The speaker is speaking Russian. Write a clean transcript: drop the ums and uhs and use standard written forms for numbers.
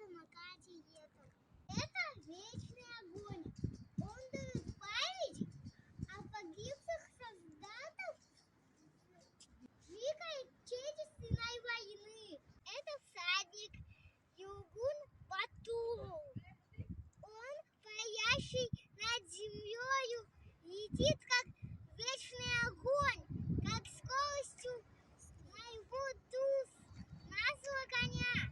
самокате ехал. Это вечный огонь. Он дает память о погибших солдатах Великой Отечественной войны. Это всадник Югун Бату. Он, парящий над землею, летит как вечный огонь, как скоростью моего дух нашего коня.